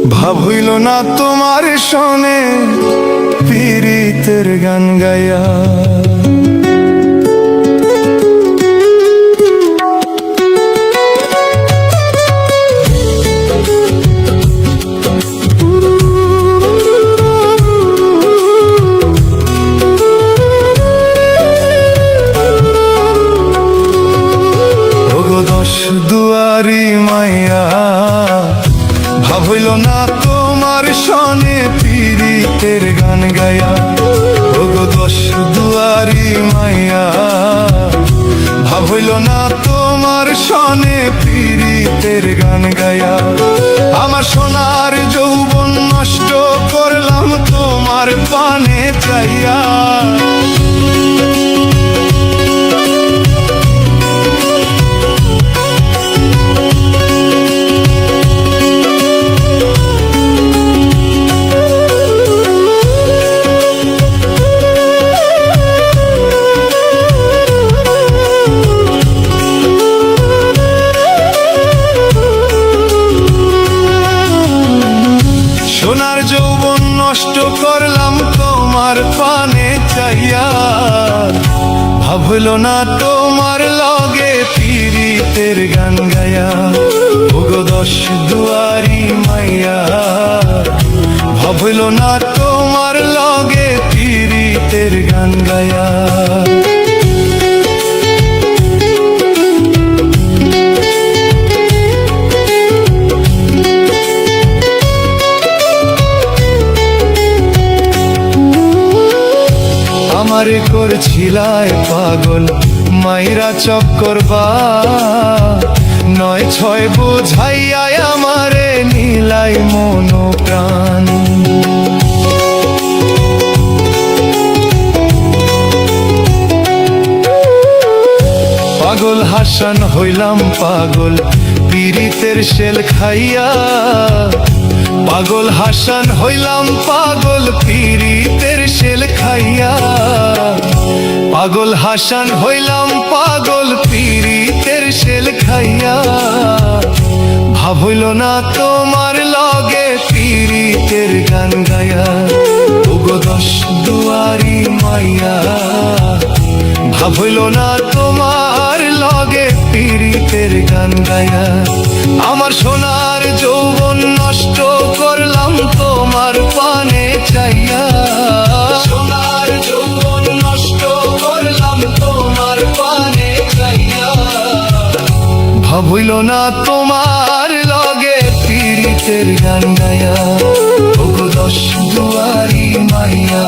ভাব হইল না তোমার শোনে পীড়িতের গান গায়া। দশ দুয়ারি মাইয়া ভাব হইল না তোমার শোনে পীড়িতের গান গায়া। ওগো দশ দুয়ারি মাইয়া ভাব হইল না তোমার শোনে পীড়িতের গান গায়া। আমার সোনার যৌবন নষ্ট করলাম তোমার পানে চাইয়া। সোনার যৌবন নষ্ট করলাম তোমার পানে চাইয়া। ভাব হইল না তোমার লগে পীড়িতের গান গায়া। ওগো দশ দুয়ারি মাইয়া ভাব হইল না তোমার লগে পীড়িতের গান গায়া। আমারে করছিলায় পাগল মাইরা চক্করবা। নয় ছয় বোঝাইয়া আমারে নীলাই মন প্রাণ। পাগল হাসান হইলাম পাগল পীড়িতের শেল খাইয়া। পাগল হাসান হইলাম পাগল পীড়িতের শেল খাইয়া। পাগল হাসান হইলাম পাগল পীড়িতের শেল খাইয়া। ভাব হইল না তোমার লগে পীড়িতের গান গায়া। ওগো দশ দুয়ারি মাইয়া ভাব হইল না তোমার লগে পীড়িতের গান গায়া। আমার সোনার যৌবন নষ্ট করলাম তোমার পানে চাইয়া। সোনার যৌবন নষ্ট করলাম তোমার পানে চাইয়া। ভাব হইল না তোমার লগে পীড়িতের গান গায়া। ওগো দশ দুয়ারি মাইয়া